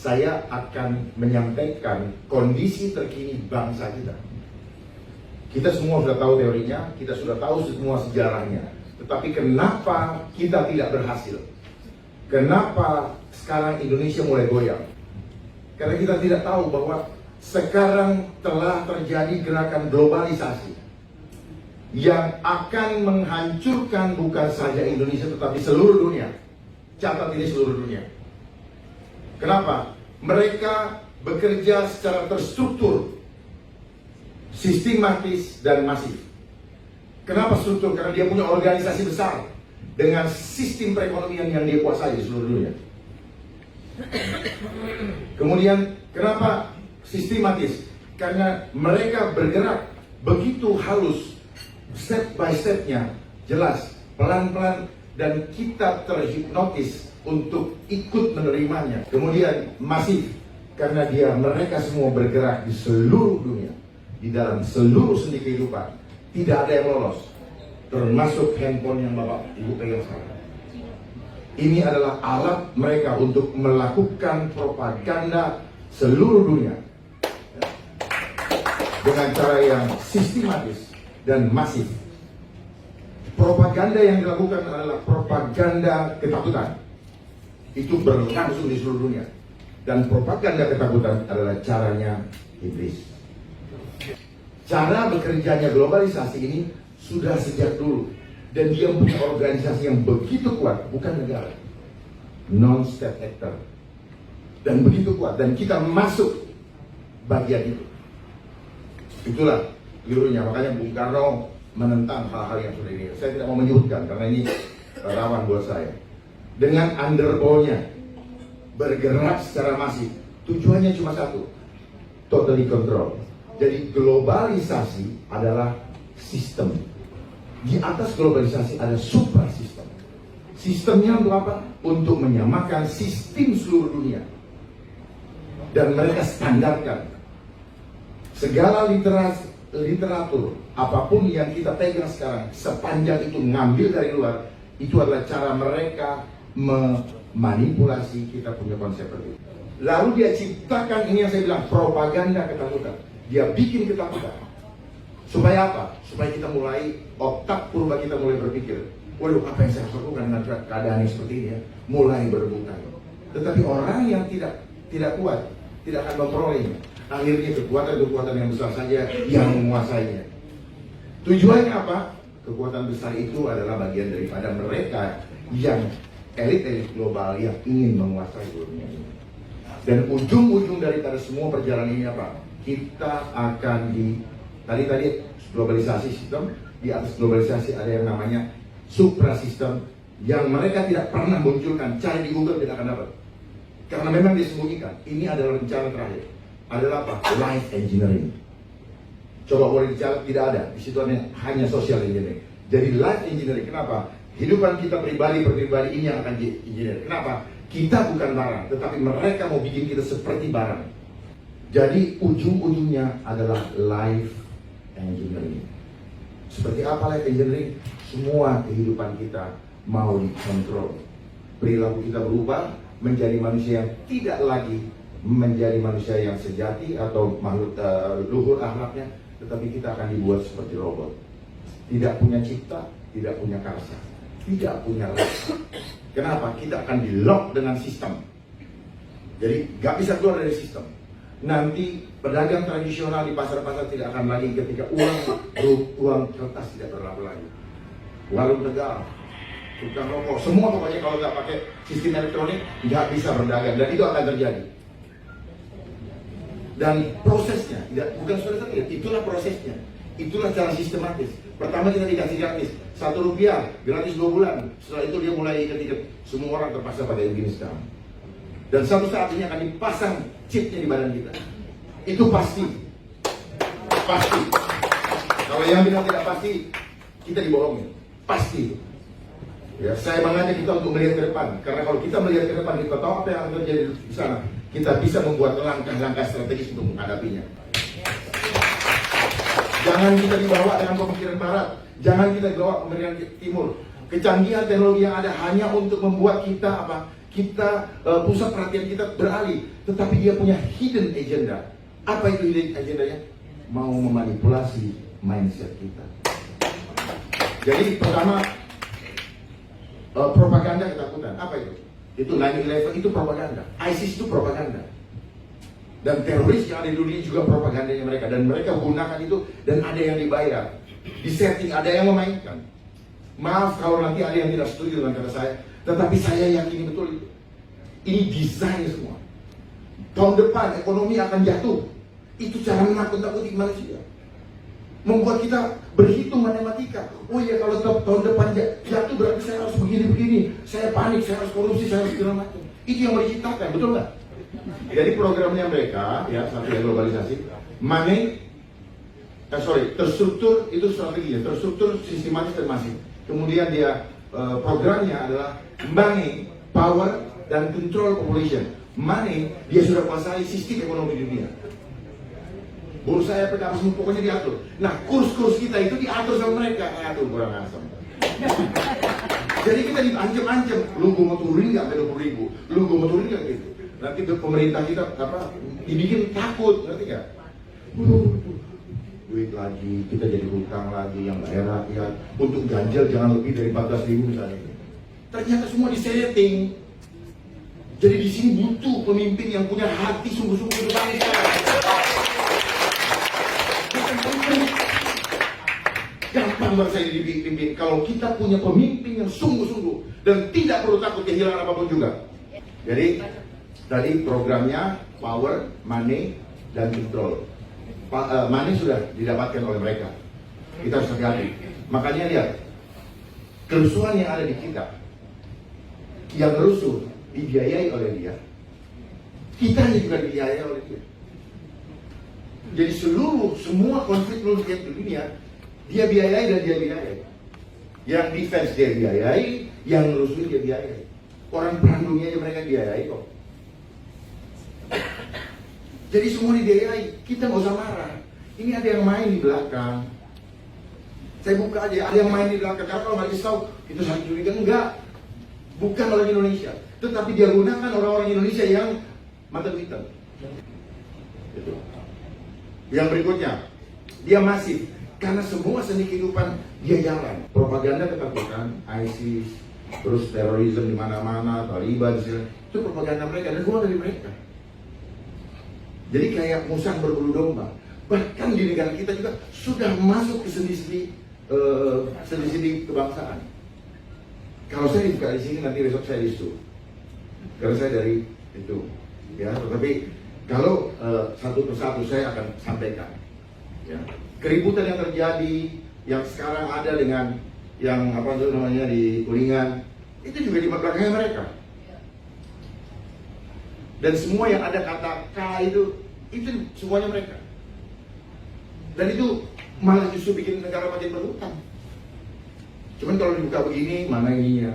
saya akan menyampaikan kondisi terkini bangsa kita. Kita semua sudah tahu teorinya, kita sudah tahu semua sejarahnya. Tetapi kenapa kita tidak berhasil? Kenapa sekarang Indonesia mulai goyang? Karena kita tidak tahu bahwa sekarang telah terjadi gerakan globalisasi yang akan menghancurkan bukan saja Indonesia tetapi seluruh dunia. Catat ini, seluruh dunia. Kenapa? Mereka bekerja secara terstruktur, sistematis dan masif. Kenapa struktur? Karena dia punya organisasi besar dengan sistem perekonomian yang dia kuasai di seluruh dunia. Kemudian kenapa sistematis? Karena mereka bergerak begitu halus, step by stepnya jelas, pelan-pelan, dan kita terhipnotis untuk ikut menerimanya. Kemudian masif, karena mereka semua bergerak di seluruh dunia, di dalam seluruh sendi kehidupan. Tidak ada yang lolos, termasuk handphone yang Bapak Ibu pegang sekarang. Ini adalah alat mereka untuk melakukan propaganda seluruh dunia dengan cara yang sistematis dan masif. Propaganda yang dilakukan adalah propaganda ketakutan. Itu berlangsung di seluruh dunia. Dan propaganda ketakutan adalah caranya iblis. Cara bekerjanya globalisasi ini sudah sejak dulu. Dan dia punya organisasi yang begitu kuat, bukan negara, non-state actor, dan begitu kuat, dan kita masuk bagian itu. Itulah kelirunya. Makanya Bung Karno menentang hal-hal yang seperti ini. Saya tidak mau menyebutkan karena ini rawan buat saya. Dengan underbownya bergerak secara masif, tujuannya cuma satu, totally control. Jadi globalisasi adalah sistem. Di atas globalisasi ada super sistem. Sistemnya untuk apa? Untuk menyamakan sistem seluruh dunia. Dan mereka standarkan segala literatur, apapun yang kita pegang sekarang, sepanjang itu ngambil dari luar, itu adalah cara mereka memanipulasi kita punya konsep itu. Lalu dia ciptakan ini yang saya bilang, propaganda ketakutan. Dia bikin ketakutan. Supaya apa? Supaya kita mulai, otak purba kita mulai berpikir, waduh, apa yang saya harus lakukan dengan keadaan yang seperti ini ya? Mulai berebutan. Tetapi orang yang tidak kuat, tidak akan memperolehnya. Akhirnya kekuatan-kekuatan yang besar saja yang menguasainya. Tujuannya apa? Kekuatan besar itu adalah bagian daripada mereka yang elit-elit global yang ingin menguasai dunia ini. Dan ujung-ujung daripada semua perjalanan ini apa? Kita akan tadi globalisasi sistem, di atas globalisasi ada yang namanya suprasistem yang mereka tidak pernah munculkan, cari di Google tidak akan dapat. Karena memang disembunyikan. Ini adalah rencana terakhir. Adalah apa? Life engineering. Coba boleh dicatat, tidak ada. Di situ hanya social engineering. Jadi life engineering, kenapa? Kehidupan kita pribadi ini yang akan di engineer. Kenapa? Kita bukan barang, tetapi mereka mau bikin kita seperti barang. Jadi ujung-ujungnya adalah life engineering. Seperti apa life engineering? Semua kehidupan kita mau dikontrol. Perilaku kita berubah menjadi manusia yang tidak lagi menjadi manusia yang sejati atau makhluk luhur akhlaknya, tetapi kita akan dibuat seperti robot. Tidak punya cipta, tidak punya karsa, tidak punya rasa. Kenapa? Kita akan di-lock dengan sistem. Jadi gak bisa keluar dari sistem. Nanti pedagang tradisional di pasar-pasar tidak akan lagi ketika uang kertas tidak berlaku lagi. Warung tegal, tukang rokok, semua pokoknya kalau nggak pakai sistem elektronik nggak bisa berdagang, dan itu akan terjadi. Dan prosesnya bukan sudah terjadi, itulah prosesnya, itulah cara sistematis. Pertama kita dikasih gratis Rp1 gratis 2 bulan. Setelah itu dia mulai ketika semua orang terpaksa pakai begini sekarang. Dan satu saat ini akan dipasang chipnya di badan kita. Itu pasti. Pasti. Kalau yang bilang tidak pasti, kita dibohongin. Pasti. Ya, saya mengajak kita untuk melihat ke depan. Karena kalau kita melihat ke depan, kita tahu apa yang akan terjadi di sana. Kita bisa membuat langkah-langkah strategis untuk menghadapinya. Jangan kita dibawa dengan pemikiran barat. Jangan kita dibawa pemikiran timur. Kecanggihan teknologi yang ada hanya untuk membuat kita apa? kita pusat perhatian kita beralih, tetapi dia punya hidden agenda. Apa itu hidden agendanya? Mau memanipulasi mindset kita. Jadi pertama, propaganda ketakutan. Apa itu? Itu 9/11 itu propaganda. ISIS itu propaganda. Dan teroris yang ada di dunia juga propagandanya mereka. Dan mereka gunakan itu dan ada yang dibayar. Di setting, ada yang memainkan. Maaf kalau nanti ada yang tidak setuju dengan kata saya, tetapi saya yakini betul itu. Ini desain semua. Tahun depan ekonomi akan jatuh. Itu cara menakut-nakuti manusia. Membuat kita berhitung matematika. Oh iya, kalau tahun depan jatuh berarti saya harus begini-begini. Saya panik, saya harus korupsi, saya harus segala macam. Itu yang mau diciptakan, betul nggak? Jadi programnya mereka, ya, satu yang globalisasi, terstruktur itu strateginya, terstruktur sistematis dan masif. Kemudian dia programnya adalah money, power, dan control population. Money, dia sudah kuasai sistem ekonomi dunia. Bursa ya semua pokoknya diatur. Nah, kurs-kurs kita itu diatur sama mereka. Aduh, kurang asam. Jadi kita diancam-ancam. Lu gue mau turunin nggak 20.000? Lu gue mau turunin nggak gitu? Nanti pemerintah kita dibikin takut, ngerti nggak? Duit lagi, kita jadi hutang lagi yang bayar rakyat. Untuk ganjil jangan lebih dari 14.000 misalnya. Ternyata semua disetting. Jadi di sini butuh pemimpin yang punya hati sungguh-sungguh untuk bangsa. Gampang bangsa ini dipimpin kalau kita punya pemimpin yang sungguh-sungguh dan tidak perlu takut kehilangan apapun juga. Jadi tadi programnya power, money, dan control. Money sudah didapatkan oleh mereka. Kita harus hati-hati. Makanya lihat kerusuhan yang ada di kita, yang rusuh dibiayai oleh dia, kita juga dibiayai oleh dia. Jadi semua konflik di dunia dia biayai dan dia biayai. Yang defense dia biayai, yang rusuh dia biayai. Orang perang dunia aja mereka biayai kok. Jadi semua dibiayai, kita nggak usah marah. Ini ada yang main di belakang. Saya buka aja, ada yang main di belakang. Karena kalau nggak tahu, itu saling curiga. Enggak, bukan orang Indonesia. Tetapi dia gunakan orang-orang Indonesia yang mata hitam. Itu. Yang berikutnya, dia masif. Karena semua seni kehidupan dia jalan. Propaganda ketakutan, ISIS, terus terorisme di mana-mana, Taliban, itu propaganda mereka dan semua dari mereka. Jadi kayak musang berbulu domba. Bahkan di negara kita juga sudah masuk ke sendi-sendi kebangsaan. Kalau saya dibuka di sini nanti besok saya disu. Karena saya dari itu, ya. Tetapi kalau satu persatu saya akan sampaikan. Ya. Keributan yang terjadi, yang sekarang ada dengan yang apa itu namanya di Kuningan, itu juga di belakangnya mereka. Dan semua yang ada kata K itu semuanya mereka. Dan itu malah justru bikin negara makin berhutang. Cuman kalau dibuka begini, mana ininya?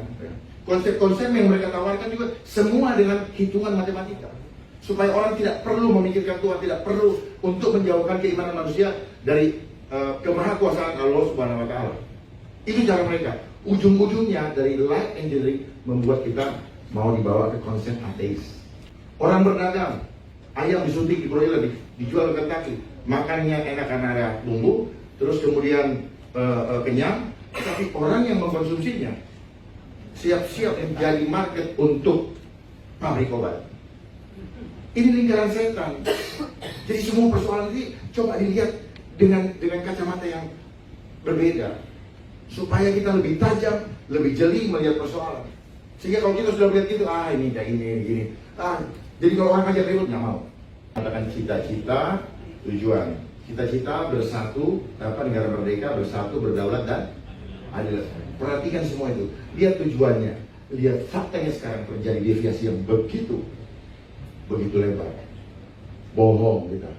Konsep-konsep yang mereka tawarkan juga semua dengan hitungan matematika. Supaya orang tidak perlu memikirkan Tuhan, tidak perlu untuk menjauhkan keimanan manusia dari kemahakuasaan Allah Subhanahu wa Ta'ala. Itu cara mereka. Ujung-ujungnya dari light engineering membuat kita mau dibawa ke konsep ateis. Orang berdagang, ayam disuntik di broiler, dijual ke Kentucky, makannya enak karena ada bumbu, terus kemudian kenyang, tapi orang yang mengkonsumsinya siap-siap menjadi market untuk pabrik obat. Ini lingkaran setan. Jadi semua persoalan ini coba dilihat dengan kacamata yang berbeda, supaya kita lebih tajam, lebih jeli melihat persoalan. Sehingga kalau kita sudah melihat gitu, ini kayak gini. Jadi kalau orang ngajak ribut nggak mau. Katakan cita-cita, tujuan. Cita-cita bersatu, negara merdeka, bersatu, berdaulat dan adil. Perhatikan semua itu. Lihat tujuannya. Lihat faktanya sekarang terjadi deviasi yang begitu lebar. Bohong kita.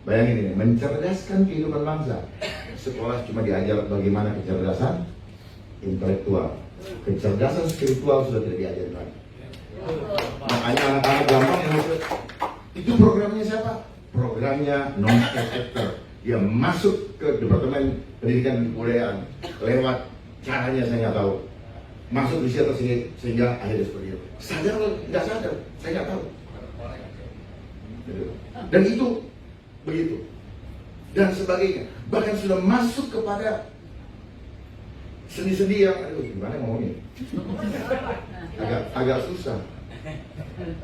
Bayangin ini, mencerdaskan kehidupan bangsa. Sekolah cuma diajar bagaimana kecerdasan intelektual. Kecerdasan spiritual sudah tidak diajarkan. Makanya anak-anak gampang itu programnya siapa? Programnya non-state actor. Dia masuk ke Departemen Pendidikan dan Kebudayaan lewat caranya saya nggak tahu. masuk di situ sehingga akhirnya seperti itu. Sadar atau nggak sadar, saya nggak tahu. Dan itu begitu dan sebagainya. Bahkan sudah masuk kepada sendi-sendi yang aduh gimana ngomongnya, agak susah.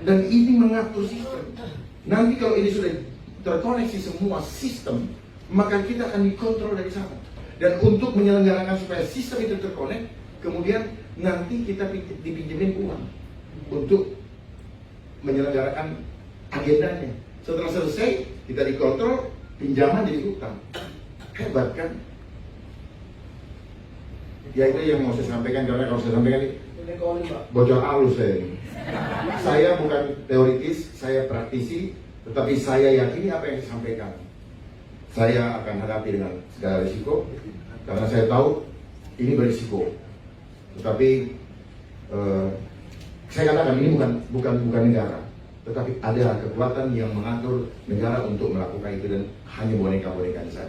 Dan ini mengatur sistem. Nanti kalau ini sudah terkoneksi semua sistem, maka kita akan dikontrol dari sana. Dan untuk menyelenggarakan supaya sistem itu terkonek, kemudian nanti kita dipinjemin uang untuk menyelenggarakan agendanya. Setelah selesai, kita dikontrol, pinjaman jadi utang. Hebat kan? Ya itu yang mau saya sampaikan, karena kalau saya sampaikan ini bocor halus saya ini. Saya bukan teoritis, saya praktisi, tetapi saya yakini apa yang saya sampaikan. Saya akan hadapi dengan segala risiko, karena saya tahu ini berisiko. Tetapi saya katakan ini bukan negara, tetapi ada kekuatan yang mengatur negara untuk melakukan itu dan hanya boneka-boneka saja.